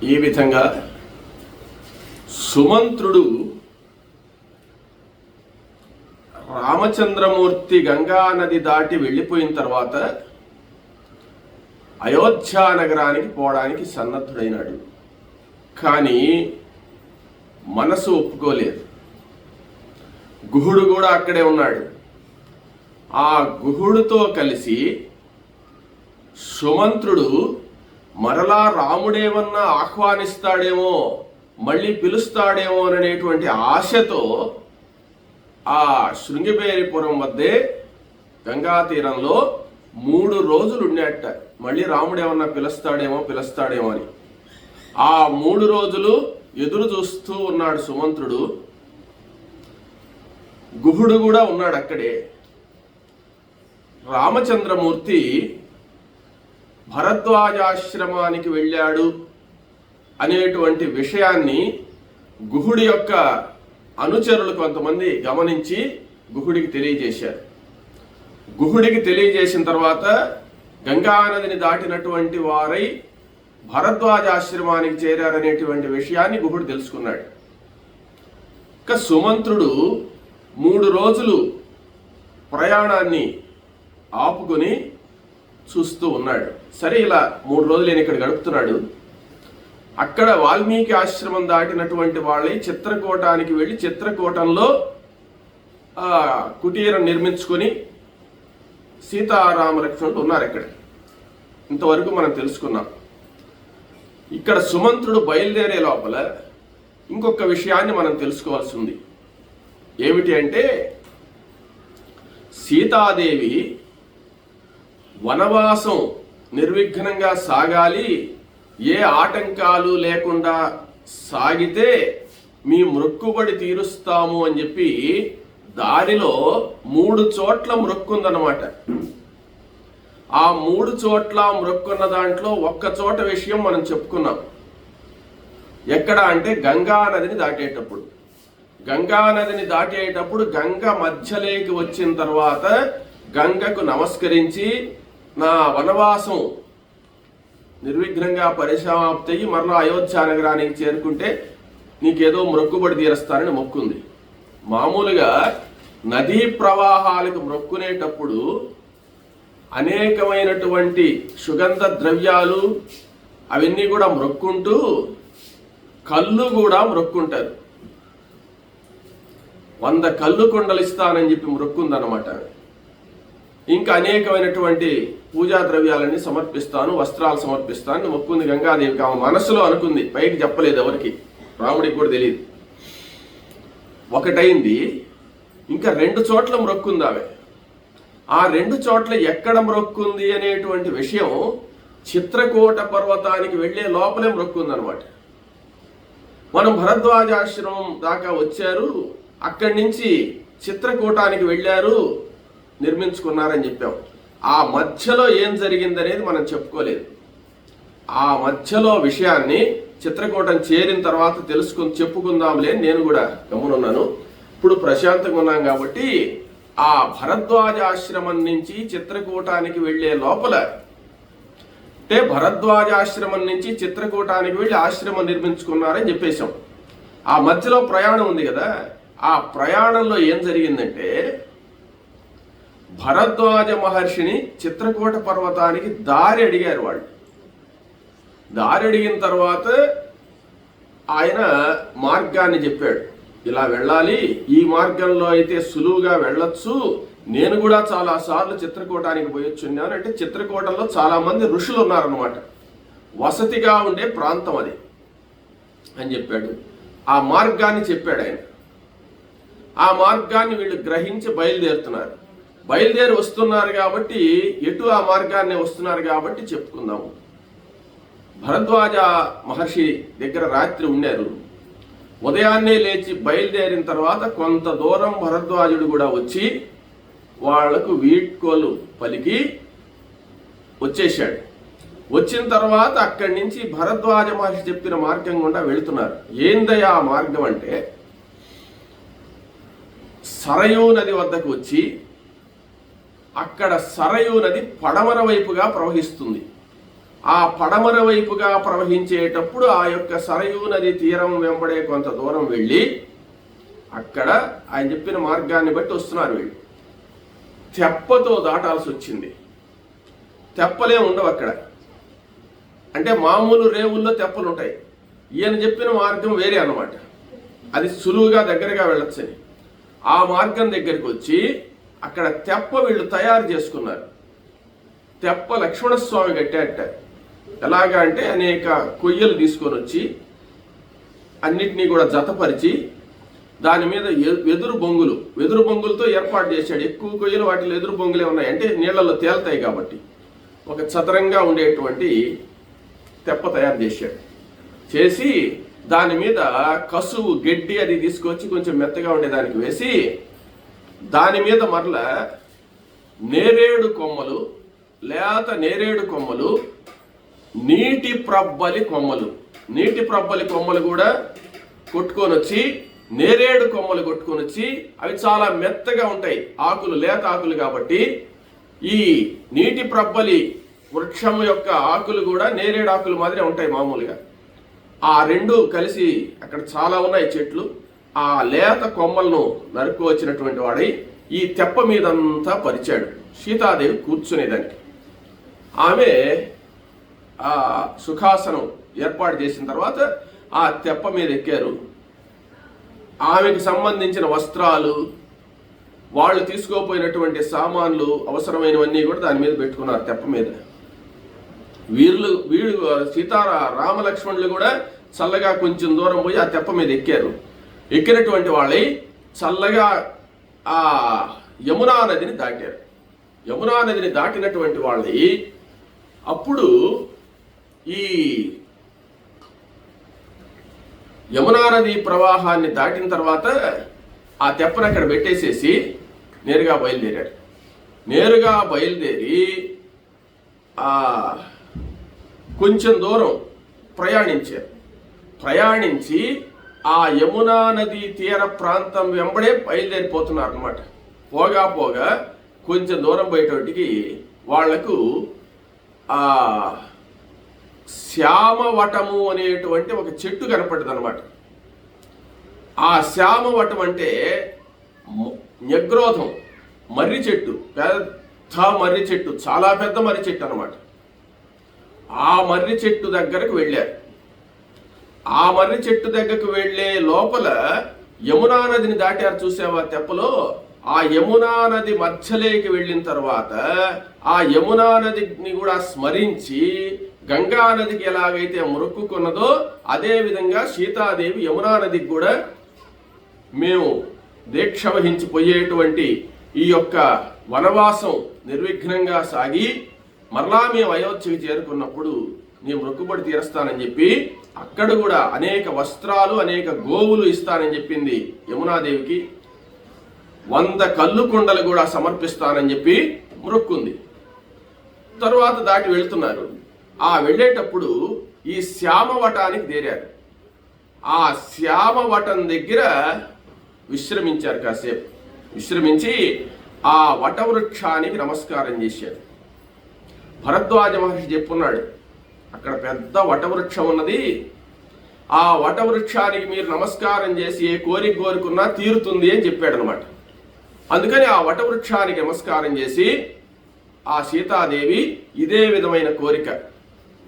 ఈ విధంగా సుమంత్రుడు రామచంద్రమూర్తి గంగా నది దాటి వెళ్ళిపోయిన తర్వాత అయోధ్య నగరానికి పోవడానికి సన్నద్ధుడైనాడు. కానీ మనసు ఒప్పుకోలేదు. గుహుడు కూడా అక్కడే ఉన్నాడు. ఆ గుహుడుతో కలిసి సుమంత్రుడు మరలా రాముడేమన్నా ఆహ్వానిస్తాడేమో, మళ్ళీ పిలుస్తాడేమో అనేటువంటి ఆశతో ఆ శృంగిబేరిపురం వద్దే గంగా తీరంలో 3 రోజులు ఉండేట. మళ్ళీ రాముడేమన్నా పిలుస్తాడేమో అని ఆ 3 రోజులు ఎదురు చూస్తూ ఉన్నాడు సుమంత్రుడు. గుహుడు కూడా ఉన్నాడు అక్కడే. రామచంద్రమూర్తి భరద్వాజాశ్రమానికి వెళ్ళాడు అనేటువంటి విషయాన్ని గుహుడి యొక్క అనుచరులు కొంతమంది గమనించి గుహుడికి తెలియజేశారు. గుహుడికి తెలియజేసిన తర్వాత గంగానదిని దాటినటువంటి వారై భరద్వాజాశ్రమానికి చేరారనేటువంటి విషయాన్ని గుహుడు తెలుసుకున్నాడు. ఇక సుమంత్రుడు 3 రోజులు ప్రయాణాన్ని ఆపుకొని చూస్తూ ఉన్నాడు. సరే, ఇలా 3 రోజులు నేను ఇక్కడ గడుపుతున్నాడు. అక్కడ వాల్మీకి ఆశ్రమం దాటినటువంటి వాళ్ళై చిత్రకూటానికి వెళ్ళి చిత్రకూటంలో కుటీరం నిర్మించుకొని సీతారామలక్ష్మణులు ఉన్నారు అక్కడ. ఇంతవరకు మనం తెలుసుకున్నాం. ఇక్కడ సుమంత్రుడు బయలుదేరే లోపల ఇంకొక విషయాన్ని మనం తెలుసుకోవాల్సి ఉంది. ఏమిటి అంటే, సీతాదేవి వనవాసం నిర్విఘ్నంగా సాగాలి, ఏ ఆటంకాలు లేకుండా సాగితే మీ మొక్కుబడి తీరుస్తాము అని చెప్పి దారిలో 3 చోట్ల మొక్కుందన్నమాట. ఆ 3 చోట్ల మొక్కున్న దాంట్లో ఒక్క చోట విషయం మనం చెప్పుకున్నాం. ఎక్కడ అంటే గంగా నదిని దాటేటప్పుడు. గంగా నదిని దాటేటప్పుడు గంగ మధ్యలోకి వచ్చిన తర్వాత గంగకు నమస్కరించి నా వనవాసం నిర్విఘ్నంగా పరిసమాప్తి అయ్యి మరలా అయోధ్య నగరానికి చేరుకుంటే నీకేదో మొక్కుబడి తీరుస్తానని మొక్కుంది. మామూలుగా నదీ ప్రవాహాలకు మొక్కునేటప్పుడు అనేకమైనటువంటి సుగంధ ద్రవ్యాలు అవన్నీ కూడా మొక్కుంటూ కళ్ళు కూడా మొక్కుంటారు. 100 కళ్ళు కొండలు ఇస్తానని చెప్పి మొక్కుందన్నమాట. ఇంకా అనేకమైనటువంటి పూజా ద్రవ్యాలన్నీ సమర్పిస్తాను, వస్త్రాలు సమర్పిస్తాను మొక్కుంది గంగాదేవికి. ఆమె మనసులో అనుకుంది, పైకి చెప్పలేదు ఎవరికి, రాముడికి కూడా తెలియదు. ఒకటైంది. ఇంకా 2 చోట్ల మొక్కుంది ఆమె. ఆ 2 చోట్ల ఎక్కడ మొక్కుంది అనేటువంటి విషయం చిత్రకూట పర్వతానికి వెళ్లే లోపలే మొక్కుంది అనమాట. మనం భరద్వాజాశ్రమం దాకా వచ్చారు, అక్కడి నుంచి చిత్రకూటానికి వెళ్ళారు, నిర్మించుకున్నారని చెప్పాం. ఆ మధ్యలో ఏం జరిగిందనేది మనం చెప్పుకోలేదు. ఆ మధ్యలో విషయాన్ని చిత్రకూటం చేరిన తర్వాత చెప్పుకుందాంలే. నేను కూడా గమనున్నాను. ఇప్పుడు ప్రశాంతంగా ఉన్నాం కాబట్టి ఆ భరద్వాజాశ్రమం నుంచి చిత్రకూటానికి వెళ్లే లోపల అంటే భరద్వాజాశ్రమం నుంచి చిత్రకూటానికి వెళ్ళి ఆశ్రమం నిర్మించుకున్నారని చెప్పేశాం. ఆ మధ్యలో ప్రయాణం ఉంది కదా, ఆ ప్రయాణంలో ఏం జరిగిందంటే భరద్వాజ మహర్షిని చిత్రకూట పర్వతానికి దారి అడిగారు వాళ్ళు. దారి అడిగిన తర్వాత ఆయన మార్గాన్ని చెప్పాడు. ఇలా వెళ్ళాలి, ఈ మార్గంలో అయితే సులువుగా వెళ్ళొచ్చు, నేను కూడా చాలా సార్లు చిత్రకూటానికి పోయొచ్చున్నాను. అంటే చిత్రకూటంలో చాలా మంది ఋషులు ఉన్నారన్నమాట, వసతిగా ఉండే ప్రాంతం అది అని చెప్పాడు. ఆ మార్గాన్ని చెప్పాడు ఆయన. ఆ మార్గాన్ని వీళ్ళు గ్రహించి బయలుదేరుతున్నారు. బయలుదేరి వస్తున్నారు కాబట్టి ఎటు ఆ మార్గాన్ని వస్తున్నారు కాబట్టి చెప్పుకుందాము. భరద్వాజ మహర్షి దగ్గర రాత్రి ఉన్నారు. ఉదయాన్నే లేచి బయలుదేరిన తర్వాత కొంత దూరం భరద్వాజుడు కూడా వచ్చి వాళ్లకు వీడ్కోలు పలికి వచ్చేశాడు. వచ్చిన తర్వాత అక్కడి నుంచి భరద్వాజ మహర్షి చెప్పిన మార్గం గుండా వెళుతున్నారు. ఏందయ్యా ఆ మార్గం అంటే, సరయూ నది వద్దకు వచ్చి అక్కడ సరయూ నది పడమర వైపుగా ప్రవహిస్తుంది. ఆ పడమర వైపుగా ప్రవహించేటప్పుడు ఆ యొక్క సరయూ నది తీరం వెంబడే కొంత దూరం వెళ్ళి అక్కడ ఆయన చెప్పిన మార్గాన్ని బట్టి వస్తున్నారు వీళ్ళు. తెప్పతో దాటాల్సి వచ్చింది. తెప్పలే ఉండవు అక్కడ, అంటే మామూలు రేవుల్లో తెప్పలు ఉంటాయి. ఈయన చెప్పిన మార్గం వేరే అన్నమాట. అది సులువుగా దగ్గరగా వెళ్ళొచ్చని ఆ మార్గం దగ్గరికి వచ్చి అక్కడ తెప్ప వీళ్ళు తయారు చేసుకున్నారు. తెప్ప లక్ష్మణస్వామి కట్టాట. ఎలాగా అంటే అనేక కొయ్యలు తీసుకొని వచ్చి అన్నిటినీ కూడా జతపరిచి దాని మీద వెదురు బొంగులతో ఏర్పాటు చేశాడు. ఎక్కువ కొయ్యలు వాటిలో ఎదురు బొంగులే ఉన్నాయి, అంటే నీళ్లలో తేలుతాయి కాబట్టి ఒక చదరంగా ఉండేటువంటి తెప్ప తయారు చేశాడు. చేసి దాని మీద కసువు గడ్డి అది తీసుకొచ్చి కొంచెం మెత్తగా ఉండేదానికి వేసి దాని మీద మరల నేరేడు కొమ్మలు, లేత నేరేడు కొమ్మలు, నీటి ప్రబ్బలి కొమ్మలు కూడా కొట్టుకొని వచ్చి, నేరేడు కొమ్మలు కొట్టుకొని వచ్చి, అవి చాలా మెత్తగా ఉంటాయి ఆకులు, లేత ఆకులు కాబట్టి ఈ నీటి ప్రబ్బలి వృక్షం యొక్క ఆకులు కూడా నేరేడు ఆకులు మాదిరే ఉంటాయి మామూలుగా. ఆ రెండు కలిసి అక్కడ చాలా ఉన్నాయి చెట్లు. ఆ లేత కొమ్మలను నరుకు వచ్చినటువంటి వాడై ఈ తెప్ప మీదంతా పరిచాడు. సీతాదేవి కూర్చునేదానికి ఆమె ఆ సుఖాసనం ఏర్పాటు చేసిన తర్వాత ఆ తెప్ప మీద ఎక్కారు. ఆమెకు సంబంధించిన వస్త్రాలు, వాళ్ళు తీసుకోపోయినటువంటి సామాన్లు, అవసరమైనవన్నీ కూడా దాని మీద పెట్టుకున్నారు తెప్ప మీద. వీళ్ళు రామలక్ష్మణులు కూడా చల్లగా కొంచెం దూరం పోయి ఆ తెప్ప మీద ఎక్కారు. ఎక్కినటువంటి వాళ్ళై చల్లగా ఆ యమునా నదిని దాటారు. యమునా నదిని దాటినటువంటి వాళ్ళై అప్పుడు ఈ యమునా నది ప్రవాహాన్ని దాటిన తర్వాత ఆ తెప్పను అక్కడ పెట్టేసేసి నేరుగా బయలుదేరి కొంచెం దూరం ప్రయాణించి ఆ యమునా నది తీర ప్రాంతం వెంబడే బయలుదేరిపోతున్నారు అన్నమాట. పోగా కొంచెం దూరం పోయేటోటికి వాళ్లకు ఆ శ్యామవటము అనేటువంటి ఒక చెట్టు కనపడ్డది అనమాట. ఆ శ్యామవటం అంటే న్యగ్రోధం, మర్రి చెట్టు, పెద్ద మర్రి చెట్టు, చాలా పెద్ద మర్రి చెట్టు అనమాట. ఆ మర్రి చెట్టు దగ్గరకు వెళ్ళారు. ఆ మర్రి చెట్టు దగ్గరకు వెళ్లే లోపల యమునా నదిని దాటారు. చూసావా తెప్పలో? ఆ యమునా నది మధ్యలోకి వెళ్ళిన తర్వాత ఆ యమునా నదిని కూడా స్మరించి గంగా నదికి ఎలాగైతే మొక్కుకున్నదో అదే విధంగా సీతాదేవి యమునా నదికి కూడా మేము దీక్ష వహించిపోయేటువంటి ఈ యొక్క వనవాసం నిర్విఘ్నంగా సాగి మరలా మేము అయోధ్యకి చేరుకున్నప్పుడు నీ మొక్కుబడి తీరుస్తానని చెప్పి అక్కడ కూడా అనేక వస్త్రాలు, అనేక గోవులు ఇస్తానని చెప్పింది యమునాదేవికి. 100 కళ్ళు కొండలు కూడా సమర్పిస్తానని చెప్పి మొక్కుంది. తరువాత దాటి వెళ్తున్నారు. ఆ వెళ్ళేటప్పుడు ఈ శ్యామవటానికి చేరారు. ఆ శ్యామవటం దగ్గర విశ్రమించారు. కాసేపు విశ్రమించి ఆ వటవృక్షానికి నమస్కారం చేశారు. భరద్వాజ మహర్షి చెప్పున్నాడు, అక్కడ పెద్ద వటవృక్షం ఉన్నది, ఆ వటవృక్షానికి మీరు నమస్కారం చేసి ఏ కోరిక కోరుకున్నా తీరుతుంది అని చెప్పాడు అనమాట. అందుకని ఆ వటవృక్షానికి నమస్కారం చేసి ఆ సీతాదేవి ఇదే విధమైన కోరిక,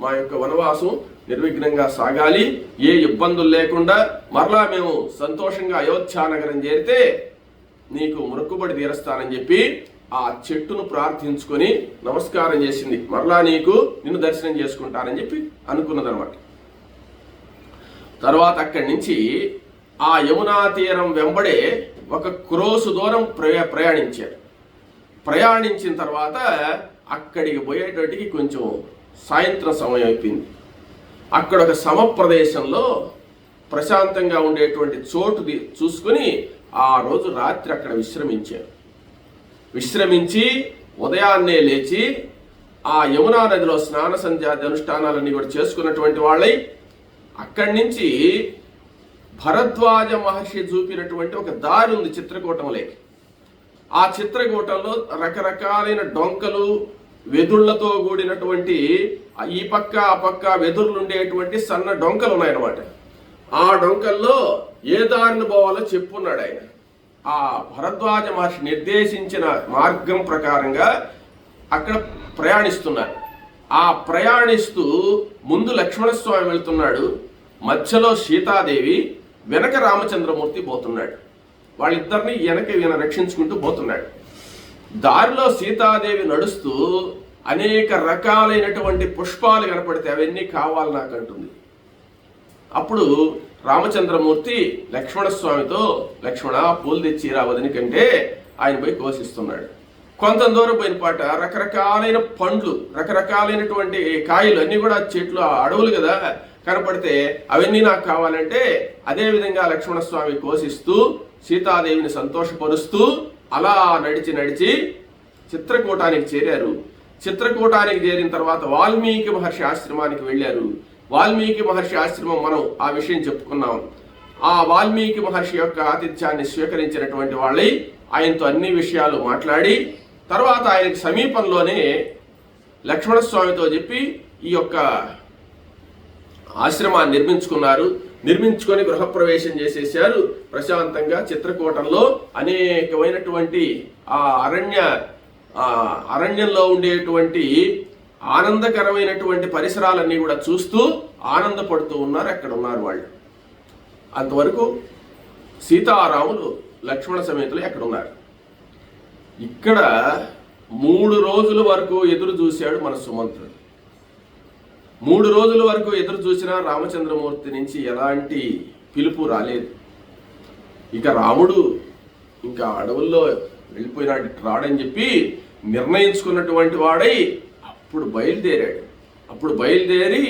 మా యొక్క వనవాసం నిర్విఘ్నంగా సాగాలి, ఏ ఇబ్బందులు లేకుండా మరలా మేము సంతోషంగా అయోధ్యానగరం చేరితే నీకు మొక్కుబడి తీరుస్తానని చెప్పి ఆ చెట్టును ప్రార్థించుకొని నమస్కారం చేసింది. మరలా నిన్ను దర్శనం చేసుకుంటానని చెప్పి అనుకున్నదనమాట. తర్వాత అక్కడి నుంచి ఆ యమునా తీరం వెంబడే 1 క్రోసు దూరం ప్రయాణించారు. ప్రయాణించిన తర్వాత అక్కడికి పోయేటట్టుకి కొంచెం సాయంత్రం సమయం అయిపోయింది. అక్కడ ఒక సమప్రదేశంలో ప్రశాంతంగా ఉండేటువంటి చోటు చూసుకుని ఆ రోజు రాత్రి అక్కడ విశ్రమించి ఉదయాన్నే లేచి ఆ యమునా నదిలో స్నాన సంధ్యాది అనుష్ఠానాలన్నీ కూడా చేసుకున్నటువంటి వాళ్ళై అక్కడి నుంచి భరద్వాజ మహర్షి చూపినటువంటి ఒక దారి ఉంది చిత్రకూటంలోకి. ఆ చిత్రకూటంలో రకరకాలైన డొంకలు, వెదుళ్లతో కూడినటువంటి ఈ పక్క ఆ పక్క వెదుర్లు ఉండేటువంటి సన్న డొంకలు ఉన్నాయన్నమాట. ఆ డొంకల్లో ఏ దారిని పోవాలో చెప్పున్నాడు ఆయన. ఆ భరద్వాజ మహర్షి నిర్దేశించిన మార్గం ప్రకారంగా అక్కడ ప్రయాణిస్తున్నారు. ఆ ప్రయాణిస్తూ ముందు లక్ష్మణస్వామి వెళ్తున్నాడు, మధ్యలో సీతాదేవి, వెనక రామచంద్రమూర్తి పోతున్నాడు. వాళ్ళిద్దరిని వెనక ఈయన రక్షించుకుంటూ పోతున్నాడు. దారిలో సీతాదేవి నడుస్తూ అనేక రకాలైనటువంటి పుష్పాలు కనపడితే అవన్నీ కావాలి నాకు అంటుంది. అప్పుడు రామచంద్రమూర్తి లక్ష్మణస్వామితో, లక్ష్మణ పూలు తెచ్చి రావదని కంటే ఆయన పోయి కోసిస్తున్నాడు. కొంత దూరం పోయిన పాట రకరకాలైన పండ్లు, రకరకాలైనటువంటి కాయలు అన్నీ కూడా చెట్లు, అడవులు కదా కనపడితే అవన్నీ నాకు కావాలంటే అదే విధంగా లక్ష్మణస్వామి కోసిస్తూ సీతాదేవిని సంతోషపరుస్తూ అలా నడిచి చిత్రకూటానికి చేరారు. చిత్రకూటానికి చేరిన తర్వాత వాల్మీకి మహర్షి ఆశ్రమానికి వెళ్ళారు. వాల్మీకి మహర్షి ఆశ్రమం మనం ఆ విషయం చెప్పుకున్నాం. ఆ వాల్మీకి మహర్షి యొక్క ఆతిథ్యాన్ని స్వీకరించినటువంటి వాళ్ళై ఆయనతో అన్ని విషయాలు మాట్లాడి తర్వాత ఆయనకి సమీపంలోనే లక్ష్మణస్వామితో చెప్పి ఈ యొక్క ఆశ్రమాన్ని నిర్మించుకున్నారు. నిర్మించుకొని గృహప్రవేశం చేసేసారు. ప్రశాంతంగా చిత్రకూటంలో అనేకమైనటువంటి ఆ అరణ్యంలో ఉండేటువంటి ఆనందకరమైనటువంటి పరిసరాలన్నీ కూడా చూస్తూ ఆనందపడుతూ ఉన్నారు. అక్కడ ఉన్నారు వాళ్ళు. అంతవరకు సీతారాములు లక్ష్మణ సమేతులు ఎక్కడ ఉన్నారు. ఇక్కడ 3 రోజుల వరకు ఎదురు చూశాడు మన సుమంత్రుడు. 3 రోజుల వరకు ఎదురు చూసినా రామచంద్రమూర్తి నుంచి ఎలాంటి పిలుపు రాలేదు. ఇక రాముడు ఇంకా అడవుల్లో వెళ్ళిపోయినాడు, రాడని చెప్పి నిర్ణయించుకున్నటువంటి వాడై అప్పుడు బయలుదేరి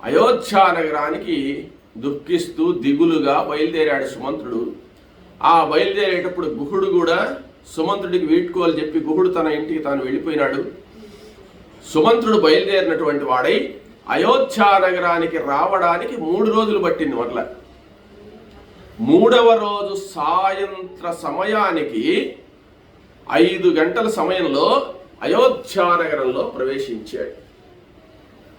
అయోధ్య నగరానికి దుఃఖిస్తూ దిగులుగా బయలుదేరాడు సుమంత్రుడు. ఆ బయలుదేరేటప్పుడు గుహుడు కూడా సుమంత్రుడికి వీడ్కోలు చెప్పి గుహుడు తన ఇంటికి తాను వెళ్ళిపోయినాడు. సుమంత్రుడు బయలుదేరినటువంటి వాడై అయోధ్య నగరానికి రావడానికి 3 రోజులు పట్టింది. మరల 3వ రోజు సాయంత్ర సమయానికి 5 గంటల సమయంలో అయోధ్య నగరంలో ప్రవేశించాడు.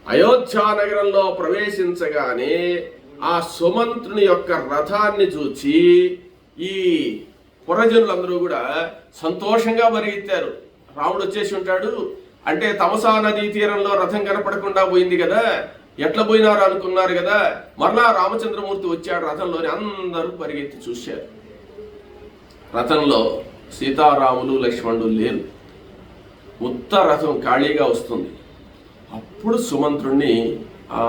అయోధ్య నగరంలో ప్రవేశించగానే ఆ సుమంత్రుని యొక్క రథాన్ని చూచి ఈ పురజనులందరూ కూడా సంతోషంగా పరిగెత్తారు. రాముడు వచ్చేసి ఉంటాడు అంటే తమసా నదీ తీరంలో రథం కనపడకుండా పోయింది కదా, ఎట్లా పోయినారు అనుకున్నారు కదా, మరలా రామచంద్రమూర్తి వచ్చాడు రథంలోని. అందరూ పరిగెత్తి చూశారు. రథంలో సీతారాములు లక్ష్మణుడు లేరు. ఉత్త రథం ఖాళీగా వస్తుంది. అప్పుడు సుమంత్రుణ్ణి ఆ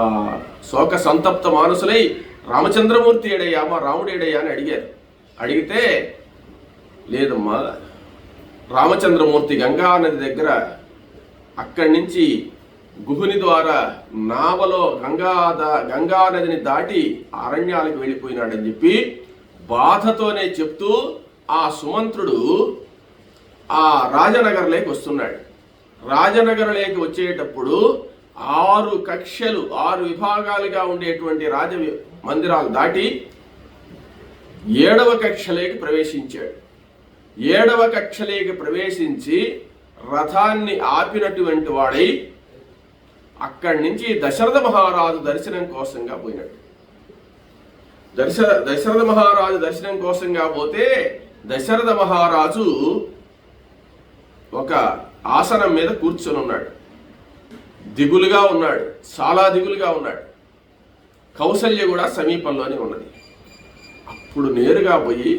శోక సంతప్త మానసులై రామచంద్రమూర్తి ఏడయ్యా, మా రాముడు ఏడయ్యా అని అడిగారు. అడిగితే లేదమ్మా, రామచంద్రమూర్తి గంగా నది దగ్గర అక్కడి నుంచి గుహుని ద్వారా నావలో గంగా నదిని దాటి అరణ్యాలకు వెళ్ళిపోయినాడని చెప్పి బాధతోనే చెప్తూ ఆ సుమంత్రుడు ఆ రాజనగర్లోకి వస్తున్నాడు. రాజనగర్లోకి వచ్చేటప్పుడు 6 కక్షలు 6 విభాగాలుగా ఉండేటువంటి రాజ మందిరాలు దాటి 7వ కక్షలోకి ప్రవేశించాడు. 7వ కక్షలోకి ప్రవేశించి రథాన్ని ఆపినటువంటి వాడై అక్కడి నుంచి దశరథ మహారాజు దర్శనం కోసంగా పోయినాడు. దశరథ మహారాజు దర్శనం కోసంగా పోతే దశరథ మహారాజు ఒక ఆసనం మీద కూర్చొని ఉన్నాడు. దిగులుగా ఉన్నాడు, చాలా దిగులుగా ఉన్నాడు. కౌసల్య కూడా సమీపంలోనే ఉన్నది. అప్పుడు నేరుగా పోయి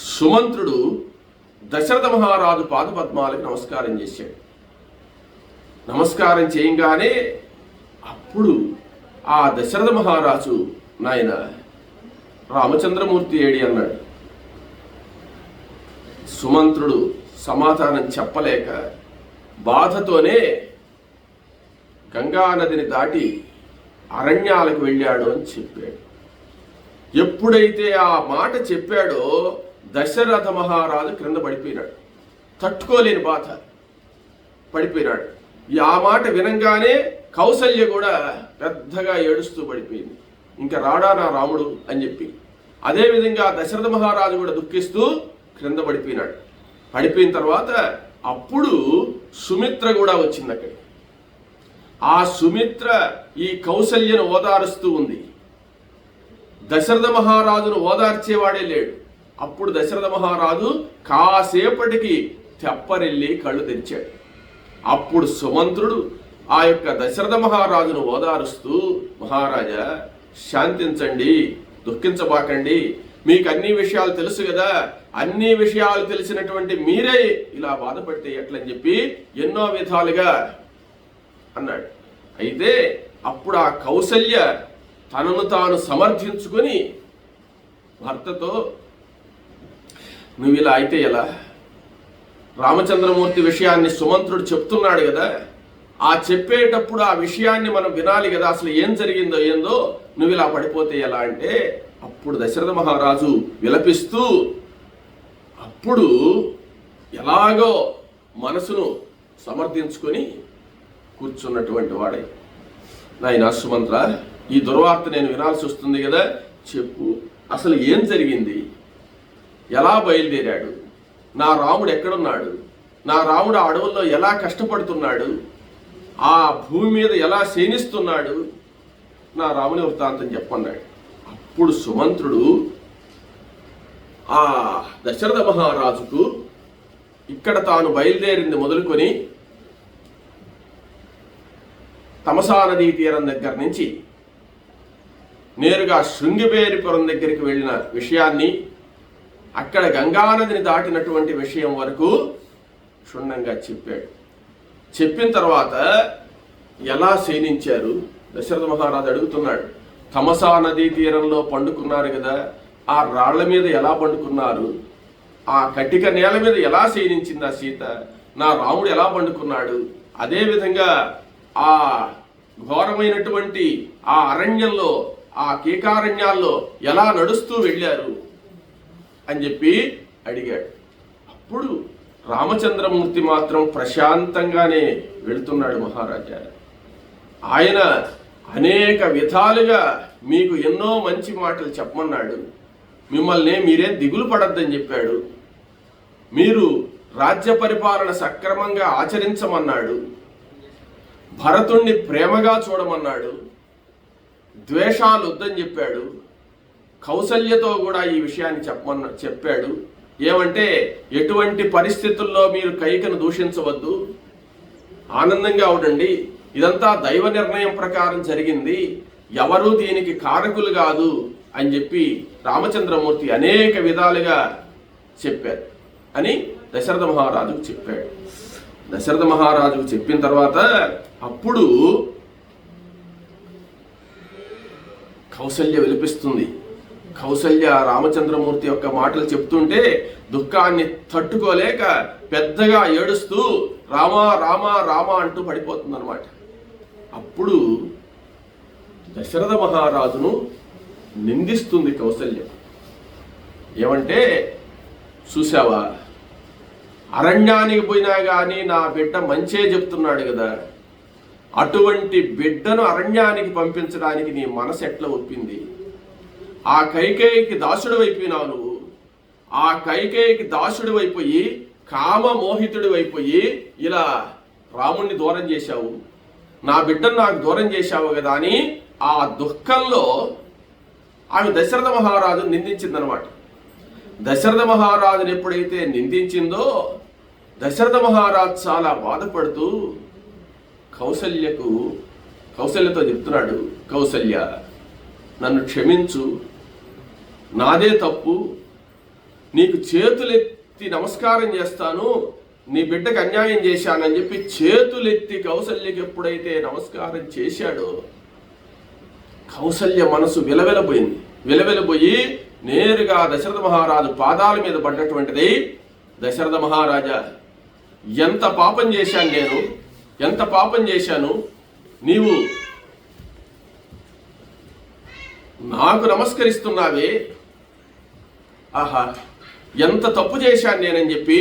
సుమంత్రుడు దశరథ మహారాజు పాదపద్మాలకు నమస్కారం చేశాడు. నమస్కారం చేయంగానే అప్పుడు ఆ దశరథ మహారాజు, నాయన రామచంద్రమూర్తి ఏడి అన్నాడు. సుమంత్రుడు సమాధానం చెప్పలేక బాధతోనే గంగా నదిని దాటి అరణ్యాలకు వెళ్ళాడు అని చెప్పాడు. ఎప్పుడైతే ఆ మాట చెప్పాడో దశరథ మహారాజు క్రింద పడిపోయినాడు. తట్టుకోలేని బాధ పడిపోయినాడు. ఆ మాట వినంగానే కౌసల్య కూడా పెద్దగా ఏడుస్తూ పడిపోయింది. ఇంకా రాడా నా రాముడు అని చెప్పి. అదేవిధంగా దశరథ మహారాజు కూడా దుఃఖిస్తూ క్రింద పడిపోయినాడు. పడిపోయిన తర్వాత అప్పుడు సుమిత్ర కూడా వచ్చింది అక్కడ. ఆ సుమిత్ర ఈ కౌసల్యను ఓదారుస్తూ ఉంది. దశరథ మహారాజును ఓదార్చేవాడే లేడు. అప్పుడు దశరథ మహారాజు కాసేపటికి తెప్పరెళ్ళి కళ్ళు తెరిచాడు. అప్పుడు సుమంత్రుడు ఆ యొక్క దశరథ మహారాజును ఓదారుస్తూ, మహారాజా శాంతించండి, దుఃఖించబాకండి, మీకు అన్ని విషయాలు తెలుసు కదా, అన్ని విషయాలు తెలిసినటువంటి మీరే ఇలా బాధపడితే ఎట్లని చెప్పి ఎన్నో విధాలుగా అన్నాడు. అయితే అప్పుడు ఆ కౌసల్య తనను తాను సమర్థించుకొని భర్తతో, నువ్వు ఇలా అయితే ఎలా, రామచంద్రమూర్తి విషయాన్ని సుమంత్రుడు చెప్తున్నాడు కదా, ఆ చెప్పేటప్పుడు ఆ విషయాన్ని మనం వినాలి కదా, అసలు ఏం జరిగిందో ఏందో, నువ్వు ఇలా పడిపోతే ఎలా అంటే, అప్పుడు దశరథ మహారాజు విలపిస్తూ అప్పుడు ఎలాగో మనసును సమర్థించుకొని కూర్చున్నటువంటి వాడే, నాయనా సుమంత్ర, ఈ దుర్వార్త నేను వినాల్సి వస్తుంది కదా, చెప్పు అసలు ఏం జరిగింది, ఎలా బయలుదేరాడు, నా రాముడు ఎక్కడున్నాడు, నా రాముడు ఆ అడవుల్లో ఎలా కష్టపడుతున్నాడు, ఆ భూమి మీద ఎలా శయనిస్తున్నాడు, నా రాముని వృత్తాంతం చెప్పన్నాడు. అప్పుడు సుమంత్రుడు ఆ దశరథ మహారాజుకు ఇక్కడ తాను బయలుదేరింది మొదలుకొని తమసా నదీ తీరం దగ్గర నుంచి నేరుగా శృంగిబేరిపురం దగ్గరికి వెళ్ళిన విషయాన్ని, అక్కడ గంగానదిని దాటినటువంటి విషయం వరకు క్షుణ్ణంగా చెప్పాడు. చెప్పిన తర్వాత ఎలా శయనించారు దశరథ మహారాజు అడుగుతున్నాడు. తమసా నదీ తీరంలో పండుకున్నారు కదా, ఆ రాళ్ల మీద ఎలా పండుకున్నారు, ఆ కటిక నేల మీద ఎలా శయనించింది ఆ సీత, నా రాముడు ఎలా పండుకున్నాడు, అదేవిధంగా ఆ ఘోరమైనటువంటి ఆ అరణ్యంలో, ఆ కీకారణ్యాల్లో ఎలా నడుస్తూ వెళ్ళారు అని చెప్పి అడిగాడు. అప్పుడు రామచంద్రమూర్తి మాత్రం ప్రశాంతంగానే వెళుతున్నాడు. మహారాజా, ఆయన అనేక విధాలుగా మీకు ఎన్నో మంచి మాటలు చెప్పమన్నాడు, మిమ్మల్ని మీరే దిగులు పడద్దని చెప్పాడు, మీరు రాజ్య పరిపాలన సక్రమంగా ఆచరించమన్నాడు, భరతుణ్ణి ప్రేమగా చూడమన్నాడు, ద్వేషాలు వద్దని చెప్పాడు, కౌసల్యతో కూడా ఈ విషయాన్ని చెప్పాడు. ఏమంటే ఎటువంటి పరిస్థితుల్లో మీరు కైకను దూషించవద్దు, ఆనందంగా ఉండండి, ఇదంతా దైవ నిర్ణయం ప్రకారం జరిగింది, ఎవరూ దీనికి కారకులు కాదు అని చెప్పి రామచంద్రమూర్తి అనేక విధాలుగా చెప్పారు అని దశరథ మహారాజుకు చెప్పాడు. దశరథ మహారాజుకు చెప్పిన తర్వాత అప్పుడు కౌసల్య విలిపిస్తుంది. కౌసల్య రామచంద్రమూర్తి యొక్క మాటలు చెప్తుంటే దుఃఖాన్ని తట్టుకోలేక పెద్దగా ఏడుస్తూ రామా రామా రామా అంటూ పడిపోతుంది అన్నమాట. అప్పుడు దశరథ మహారాజును నిందిస్తుంది కౌసల్య. ఏమంటే, చూసావా, అరణ్యానికి పోయినా కానీ నా బిడ్డ మంచే చెప్తున్నాడు కదా, అటువంటి బిడ్డను అరణ్యానికి పంపించడానికి నీ మనసు ఎట్లా ఒప్పింది, ఆ కైకేయికి దాసుడు అయిపోయినావు నువ్వు, ఆ కైకేయికి దాసుడు అయిపోయి కామ మోహితుడు అయిపోయి ఇలా రాముణ్ణి దూరం చేశావు, నా బిడ్డను నాకు దూరం చేశావు కదా అని ఆ దుఃఖంలో ఆమె దశరథ మహారాజును నిందించిందనమాట. దశరథ మహారాజుని ఎప్పుడైతే నిందించిందో దశరథ మహారాజు చాలా బాధపడుతూ కౌసల్యతో చెప్తున్నాడు, కౌసల్య, నన్ను క్షమించు, నాదే తప్పు, నీకు చేతులెత్తి నమస్కారం చేస్తాను, నీ బిడ్డకు అన్యాయం చేశానని చెప్పి చేతులెత్తి కౌసల్యకి ఎప్పుడైతే నమస్కారం చేశాడో కౌసల్య మనసు విలవిలబోయి నేరుగా దశరథ మహారాజు పాదాల మీద పడ్డటువంటిది. దశరథ మహారాజా, ఎంత పాపం చేశాను నేను, ఎంత పాపం చేశాను, నీవు నాకు నమస్కరిస్తున్నావే, ఆహా ఎంత తప్పు చేశాను నేనని చెప్పి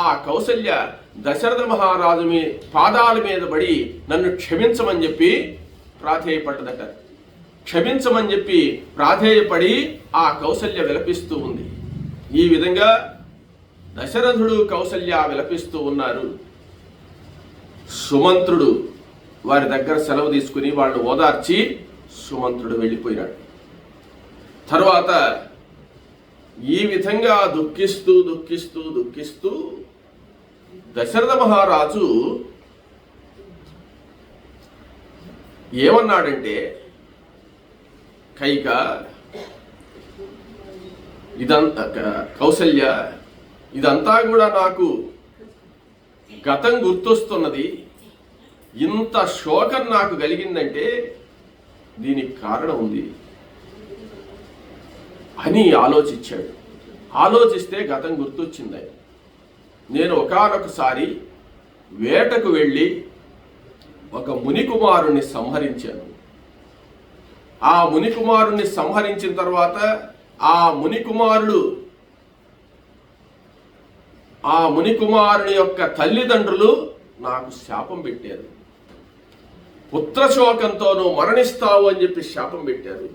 ఆ కౌసల్య దశరథ మహారాజు పాదాల మీద పడి నన్ను క్షమించమని చెప్పి ప్రాధేయపడ్డదట. క్షమించమని చెప్పి ప్రాధేయపడి ఆ కౌసల్య విలపిస్తూ ఉంది. ఈ విధంగా దశరథుడు కౌసల్య విలపిస్తూ ఉన్నారు. సుమంత్రుడు వారి దగ్గర సెలవు తీసుకుని వాళ్ళని ఓదార్చి సుమంత్రుడు వెళ్ళిపోయినాడు. తరువాత ఈ విధంగా దుఃఖిస్తూ దుఃఖిస్తూ దుఃఖిస్తూ దశరథ మహారాజు ఏమన్నాడంటే, కైక కౌసల్య, ఇదంతా కూడా నాకు గతం గుర్తొస్తున్నది. ఇంత శోకం నాకు కలిగిందంటే దీనికి కారణం ఉంది అని ఆలోచించాడు. ఆలోచిస్తే గతం గుర్తొచ్చింది. నేను ఒకానొకసారి వేటకు వెళ్ళి ఒక మునికుమారుణ్ణి సంహరించాను. ఆ మునికుమారుణ్ణి సంహరించిన తర్వాత ఆ మునికుమారుని యొక్క తల్లిదండ్రులు నాకు శాపం పెట్టారు. పుత్రశోకంతో నువ్వు మరణిస్తావు అని చెప్పి శాపం పెట్టారు.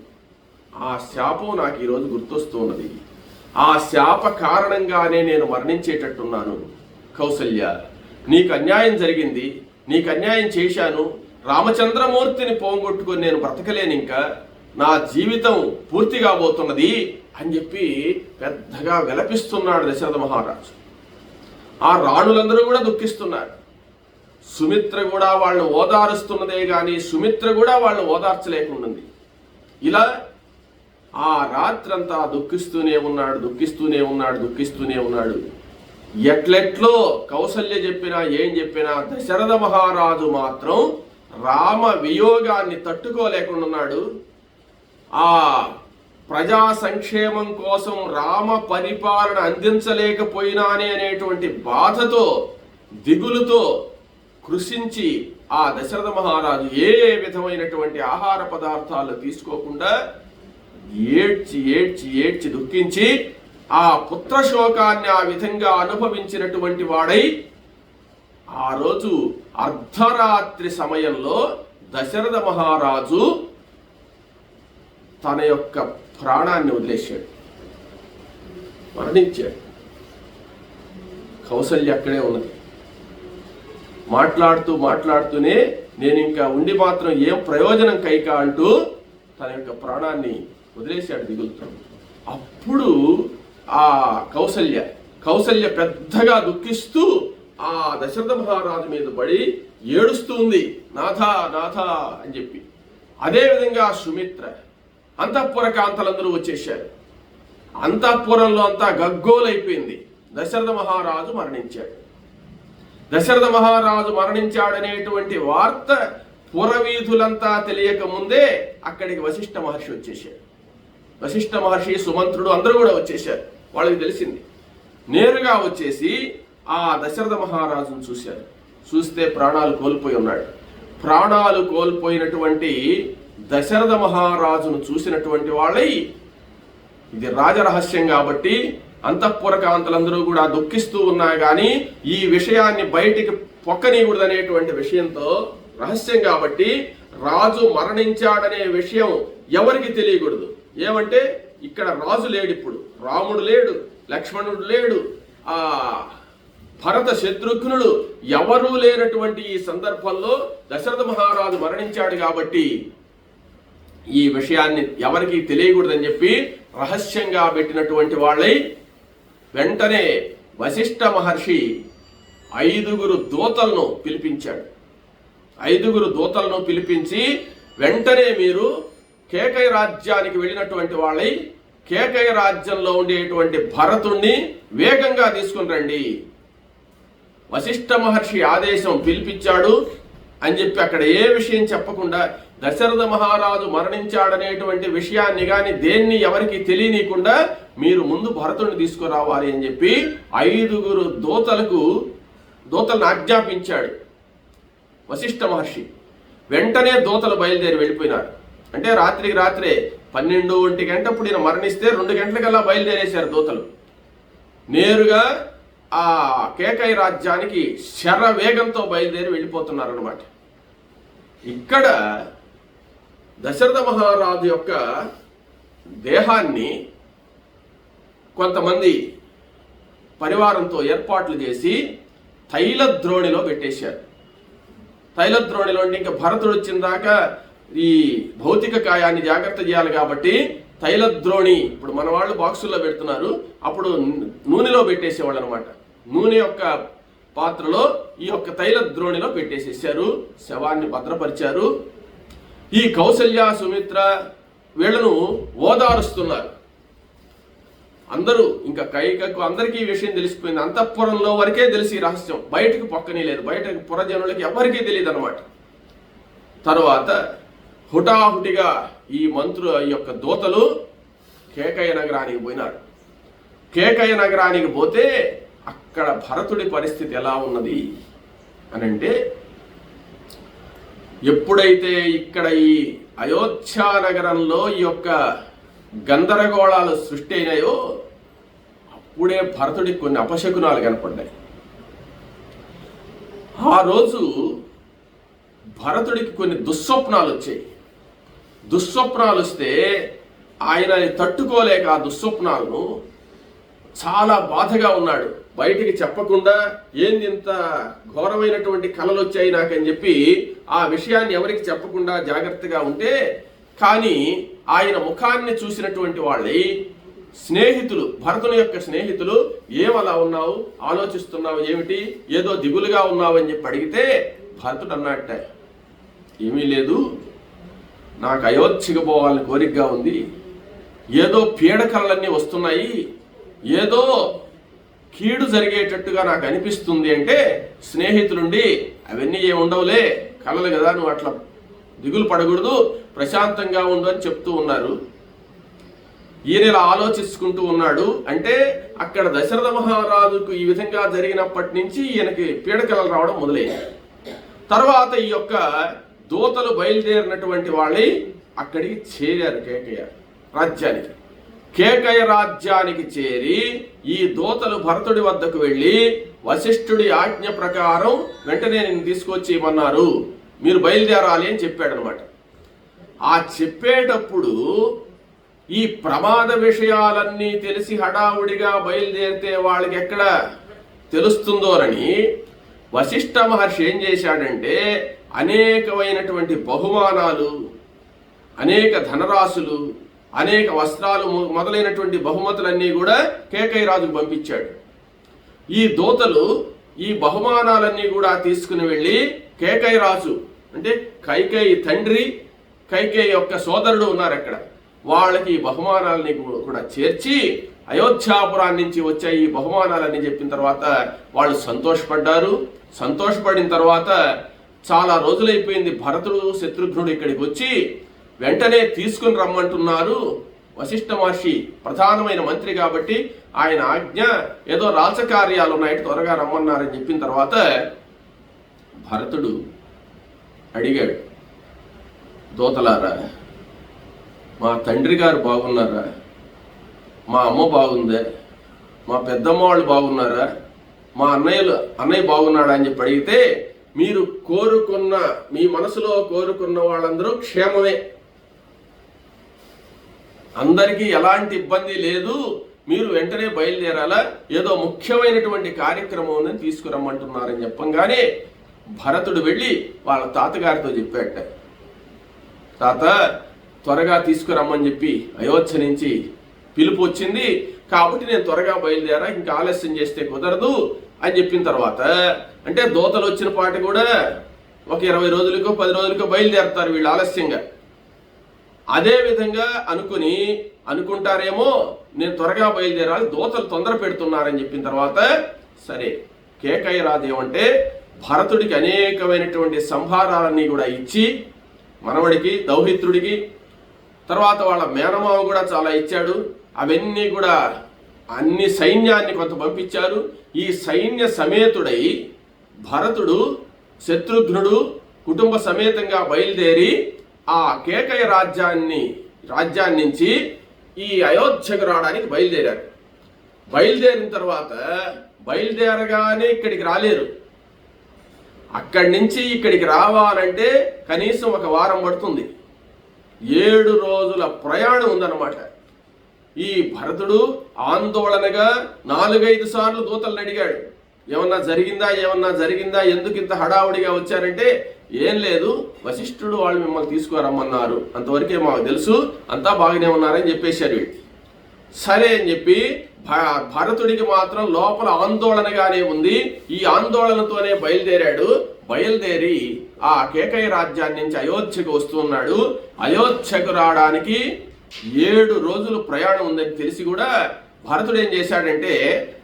ఆ శాపం నాకు ఈరోజు గుర్తొస్తున్నది. ఆ శాప కారణంగానే నేను మరణించేటట్టున్నాను. కౌసల్య, నీకు అన్యాయం జరిగింది, నీకు అన్యాయం చేశాను. రామచంద్రమూర్తిని పోగొట్టుకొని నేను బ్రతకలేను, ఇంకా నా జీవితం పూర్తి కాబోతున్నది అని చెప్పి పెద్దగా విలపిస్తున్నాడు దశరథ మహారాజు. ఆ రాణులందరూ కూడా దుఃఖిస్తున్నారు. సుమిత్ర కూడా వాళ్ళని ఓదారుస్తున్నదే కానీ సుమిత్ర కూడా వాళ్ళని ఓదార్చలేకుండాది. ఇలా ఆ రాత్రంతా దుఃఖిస్తూనే ఉన్నాడు. ఎట్లెట్లో కౌసల్య చెప్పినా ఏం చెప్పినా దశరథ మహారాజు మాత్రం రామ వియోగాన్ని తట్టుకోలేకుండాన్నాడు. ఆ ప్రజా సంక్షేమం కోసం రామ పరిపాలన అందించలేకపోయినానే అనేటువంటి బాధతో, దిగులుతో కృషించి ఆ దశరథ మహారాజు ఏ విధమైనటువంటి ఆహార పదార్థాలు తీసుకోకుండా ఏడ్చి దుఃఖించి ఆ పుత్రశోకాన్ని ఆ విధంగా అనుభవించినటువంటి వాడై ఆ రోజు అర్ధరాత్రి సమయంలో దశరథ మహారాజు తన యొక్క ప్రాణాన్ని వదిలేశాడు, మరణించాడు. కౌసల్య అక్కడే ఉన్నది. మాట్లాడుతూనే నేను ఇంకా ఉండి మాత్రం ఏం ప్రయోజనం కైక అంటూ తన యొక్క ప్రాణాన్ని వదిలేశాడు దిగులుతో. అప్పుడు ఆ కౌసల్య పెద్దగా దుఃఖిస్తూ ఆ దశరథ మహారాజు మీద పడి ఏడుస్తూ ఉంది, నాథా అని చెప్పి. అదేవిధంగా సుమిత్ర, అంతఃపుర కాంతలందరూ వచ్చేశారు. అంతఃపురంలో అంతా గగ్గోలైపోయింది. దశరథ మహారాజు మరణించాడనేటువంటి వార్త పురవీధులంతా తెలియక ముందే అక్కడికి వశిష్ఠ మహర్షి వచ్చేశాడు. వశిష్ఠ మహర్షి, సుమంత్రుడు అందరూ కూడా వచ్చేశారు. వాళ్ళకి తెలిసింది. నేరుగా వచ్చేసి ఆ దశరథ మహారాజును చూశారు. చూస్తే ప్రాణాలు కోల్పోయి ఉన్నాడు. ప్రాణాలు కోల్పోయినటువంటి దశరథ మహారాజును చూసినటువంటి వాళ్ళై, ఇది రాజరహస్యం కాబట్టి అంతఃపుర కాంతలందరూ కూడా దుఃఖిస్తూ ఉన్నా కానీ ఈ విషయాన్ని బయటికి పొక్కనీయకూడదనేటువంటి విషయంతో, రహస్యం కాబట్టి రాజు మరణించాడనే విషయం ఎవరికి తెలియకూడదు. ఏమంటే ఇక్కడ రాజు లేడు, ఇప్పుడు రాముడు లేడు, లక్ష్మణుడు లేడు, ఆ భరత శత్రుఘ్నుడు ఎవరూ లేనటువంటి ఈ సందర్భంలో దశరథ మహారాజు మరణించాడు కాబట్టి ఈ విషయాన్ని ఎవరికి తెలియకూడదని చెప్పి రహస్యంగా పెట్టినటువంటి వాళ్ళై వెంటనే వశిష్ఠ మహర్షి 5 దూతలను పిలిపించాడు. 5 దూతలను పిలిపించి వెంటనే మీరు కేకయ రాజ్యానికి వెళ్ళినటువంటి వాళ్ళై కేకయ రాజ్యంలో ఉండేటువంటి భరతుణ్ణి వేగంగా తీసుకుని రండి. వశిష్ఠ మహర్షి ఆదేశం పిలిపించాడు అని చెప్పి అక్కడ ఏ విషయం చెప్పకుండా దశరథ మహారాజు మరణించాడనేటువంటి విషయాన్ని కానీ దేన్ని ఎవరికి తెలియనీయకుండా మీరు ముందు భరతుడిని తీసుకురావాలి అని చెప్పి 5 దూతలను ఆజ్ఞాపించాడు వశిష్ఠ మహర్షి. వెంటనే దూతలు బయలుదేరి వెళ్ళిపోయినారు. అంటే రాత్రికి రాత్రే 12-1 గంటప్పుడు ఈయన మరణిస్తే 2 గంటలకల్లా బయలుదేరేశారు దూతలు. నేరుగా ఆ కేకయ రాజ్యానికి శర వేగంతో బయలుదేరి వెళ్ళిపోతున్నారు అన్నమాట. ఇక్కడ దశరథ మహారాజు యొక్క దేహాన్ని కొంతమంది పరివారంతో ఏర్పాట్లు చేసి తైల ద్రోణిలో పెట్టేశారు. తైలద్రోణిలోండి ఇంకా భరతుడు వచ్చిన దాకా ఈ భౌతిక కాయాన్ని జాగ్రత్త చేయాలి కాబట్టి తైలద్రోణి, ఇప్పుడు మన వాళ్ళు బాక్సుల్లో పెడుతున్నారు, అప్పుడు నూనెలో పెట్టేసేవాళ్ళు అనమాట. నూనె యొక్క పాత్రలో ఈ యొక్క తైలద్రోణిలో పెట్టేసేసారు, శవాన్ని భద్రపరిచారు. ఈ కౌసల్య సుమిత్ర వీళ్ళను ఓదారుస్తున్నారు. అందరూ ఇంకా కైకకు అందరికీ ఈ విషయం తెలిసిపోయింది. అంతఃపురంలో వరకే తెలిసి రహస్యం, బయటకు పక్కనే లేదు, బయటకు పురజనులకి ఎవరికీ తెలియదు అనమాట. తర్వాత హుటాహుటిగా ఈ యొక్క దూతలు కేకయ నగరానికి పోయినారు. కేకయ నగరానికి పోతే అక్కడ భరతుడి పరిస్థితి ఎలా ఉన్నది అని అంటే, ఎప్పుడైతే ఇక్కడ ఈ అయోధ్య నగరంలో ఈ యొక్క గందరగోళాలు సృష్టి అయినాయో అప్పుడే భరతుడికి కొన్ని అపశకునాలు కనపడ్డాయి. ఆ రోజు భరతుడికి కొన్ని దుస్వప్నాలు వచ్చాయి. దుస్వప్నాలు వస్తే ఆయన తట్టుకోలేక ఆ దుస్వప్నాలను చాలా బాధగా ఉన్నాడు. బయటికి చెప్పకుండా ఏంది ఇంత ఘోరమైనటువంటి కలలు వచ్చాయి నాకని చెప్పి ఆ విషయాన్ని ఎవరికి చెప్పకుండా జాగ్రత్తగా ఉంటే, కానీ ఆయన ముఖాన్ని చూసినటువంటి వాళ్ళి స్నేహితులు, భరతుని యొక్క స్నేహితులు, ఏమలా ఉన్నావు, ఆలోచిస్తున్నావు ఏమిటి, ఏదో దిగులుగా ఉన్నావు అని చెప్పి అడిగితే భరతుడు అన్నట్ట, ఏమీ లేదు, నాకు అయోధ్యకు పోవాలని కోరికగా ఉంది, ఏదో పీడకలన్నీ వస్తున్నాయి, ఏదో కీడు జరిగేటట్టుగా నాకు అనిపిస్తుంది అంటే స్నేహితులుండి అవన్నీ ఏముండవులే, కలలు కదా, నువ్వు అట్లా దిగులు పడకూడదు, ప్రశాంతంగా ఉండు అని చెప్తూ ఉన్నారు. ఈయన ఇలా ఆలోచించుకుంటూ ఉన్నాడు. అంటే అక్కడ దశరథ మహారాజుకు ఈ విధంగా జరిగినప్పటి నుంచి ఈయనకి పీడకలలు రావడం మొదలైంది. తర్వాత ఈ యొక్క దూతలు బయలుదేరినటువంటి వాళ్ళే అక్కడికి చేరారు కేకయ రాజ్యానికి. కేకయ రాజ్యానికి చేరి ఈ దూతలు భరతుడి వద్దకు వెళ్ళి వశిష్ఠుడి ఆజ్ఞ ప్రకారం వెంటనే నేను తీసుకొచ్చి ఇవ్వన్నారు, మీరు బయలుదేరాలి అని చెప్పాడు అనమాట. ఆ చెప్పేటప్పుడు ఈ ప్రమాద విషయాలన్నీ తెలిసి హడావుడిగా బయలుదేరితే వాళ్ళకి ఎక్కడ తెలుస్తుందోనని వశిష్ఠ మహర్షి ఏం చేశాడంటే అనేకమైనటువంటి బహుమానాలు, అనేక ధనరాశులు, అనేక వస్త్రాలు మొదలైనటువంటి బహుమతులన్నీ కూడా కేకయ రాజుకు పంపించాడు. ఈ దూతలు ఈ బహుమానాలన్నీ కూడా తీసుకుని వెళ్ళి కేకయ రాజు అంటే కైకేయి తండ్రి, కైకేయి యొక్క సోదరుడు ఉన్నారు అక్కడ, వాళ్ళకి ఈ బహుమానాలని కూడా చేర్చి అయోధ్యాపురాన్ని నుంచి వచ్చే ఈ బహుమానాలని చెప్పిన తర్వాత వాళ్ళు సంతోషపడ్డారు. సంతోషపడిన తర్వాత చాలా రోజులైపోయింది, భరతుడు శత్రుఘ్నుడు ఇక్కడికి వచ్చి వెంటనే తీసుకుని రమ్మంటున్నారు. వశిష్ఠ మహర్షి ప్రధానమైన మంత్రి కాబట్టి ఆయన ఆజ్ఞ, ఏదో రాజకార్యాలు ఉన్నాయి త్వరగా రమ్మన్నారని చెప్పిన తర్వాత భరతుడు అడిగాడు, దూతలారా మా తండ్రి గారు బాగున్నారా, మా అమ్మ బాగుందా, మా పెద్దమ్మ వాళ్ళు బాగున్నారా, మా అన్నయ్య బాగున్నాడా అని చెప్పి అడిగితే, మీరు కోరుకున్న, మీ మనసులో కోరుకున్న వాళ్ళందరూ క్షేమమే, అందరికీ ఎలాంటి ఇబ్బంది లేదు, మీరు వెంటనే బయలుదేరాలా, ఏదో ముఖ్యమైనటువంటి కార్యక్రమం ఉందని తీసుకురమ్మంటున్నారని చెప్పంగానే భరతుడు వెళ్ళి వాళ్ళ తాతగారితో చెప్పాట, తాత త్వరగా తీసుకురమ్మని చెప్పి అయోధ్య నుంచి పిలుపు వచ్చింది కాబట్టి నేను త్వరగా బయలుదేరా, ఇంకా ఆలస్యం చేస్తే కుదరదు అని చెప్పిన తర్వాత, అంటే దూతలు వచ్చిన పాట కూడా ఒక 20 రోజులకో 10 రోజులకో బయలుదేరతారు వీళ్ళు ఆలస్యంగా. అదే విధంగా అనుకుంటారేమో నేను త్వరగా బయలుదేరాలి, దూతలు తొందర పెడుతున్నారని చెప్పిన తర్వాత సరే కేకయ రాజు ఏమంటే భరతుడికి అనేకమైనటువంటి సంభారాలన్నీ కూడా ఇచ్చి, మనవడికి దౌహిత్రుడికి, తర్వాత వాళ్ళ మేనమావ కూడా చాలా ఇచ్చాడు, అవన్నీ కూడా అన్ని సైన్యాన్ని కొంత పంపించారు. ఈ సైన్య సమేతుడై భరతుడు శత్రుఘ్నుడు కుటుంబ సమేతంగా బయలుదేరి ఆ కేకయ రాజ్యాన్ని నుంచి ఈ అయోధ్యకు రావడానికి బయలుదేరారు. బయలుదేరిన తర్వాత బయలుదేరగానే ఇక్కడికి రాలేరు, అక్కడి నుంచి ఇక్కడికి రావాలంటే కనీసం 1 వారం పడుతుంది, 7 రోజుల ప్రయాణం ఉందన్నమాట. ఈ భరతుడు ఆందోళనగా 4-5 సార్లు దూతలను అడిగాడు, ఏమన్నా జరిగిందా, ఎందుకు ఇంత హడావుడిగా వచ్చారంటే ఏం లేదు, వశిష్ఠుడు వాళ్ళు మిమ్మల్ని తీసుకురమ్మన్నారు, అంతవరకే మాకు తెలుసు, అంతా బాగానే ఉన్నారని చెప్పేశారు వీళ్ళు. సరే అని చెప్పి భరతుడికి మాత్రం లోపల ఆందోళనగానే ఉంది. ఈ ఆందోళనతోనే బయలుదేరి ఆ కేకయ రాజ్యాన్ని నుంచి అయోధ్యకు వస్తున్నాడు. అయోధ్యకు రావడానికి 7 రోజులు ప్రయాణం ఉందని తెలిసి కూడా భరతుడు ఏం చేశాడంటే,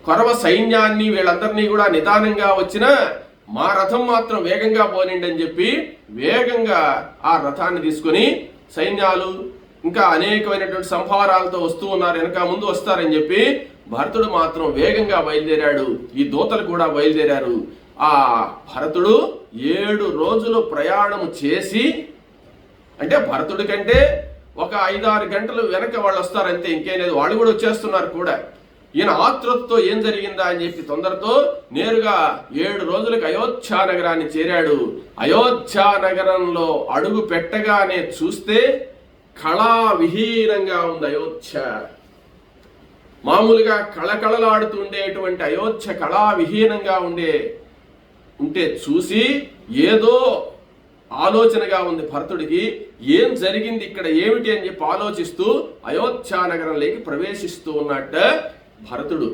కౌరవ సైన్యాన్ని వీళ్ళందరినీ కూడా నిదానంగా వచ్చిన మా రథం మాత్రం వేగంగా పోనిండి అని చెప్పి వేగంగా ఆ రథాన్ని తీసుకొని, సైన్యాలు ఇంకా అనేకమైనటువంటి సంహారాలతో వస్తూ ఉన్నారు, వెనక ముందు వస్తారని చెప్పి భరతుడు మాత్రం వేగంగా బయలుదేరాడు. ఈ దూతలు కూడా బయలుదేరారు. ఆ భరతుడు 7 రోజులు ప్రయాణం చేసి, అంటే భరతుడి కంటే ఒక 5-6 గంటలు వెనక వాళ్ళు వస్తారంతే, ఇంకేం లేదు, వాళ్ళు కూడా వచ్చేస్తున్నారు కూడా. ఈయన ఆతృతతో ఏం జరిగిందా అని చెప్పి తొందరతో నేరుగా 7 రోజులకు అయోధ్య నగరాన్ని చేరాడు. అయోధ్య నగరంలో అడుగు పెట్టగానే చూస్తే కళా విహీనంగా ఉంది అయోధ్య. మామూలుగా కళకళలాడుతుండేటువంటి అయోధ్య కళా విహీనంగా ఉంటే చూసి ఏదో ఆలోచనగా ఉంది భరతుడికి. ఏం జరిగింది ఇక్కడ, ఏమిటి అని చెప్పి ఆలోచిస్తూ అయోధ్య నగరంలోకి ప్రవేశిస్తూ ఉన్నట్ట భరతుడు.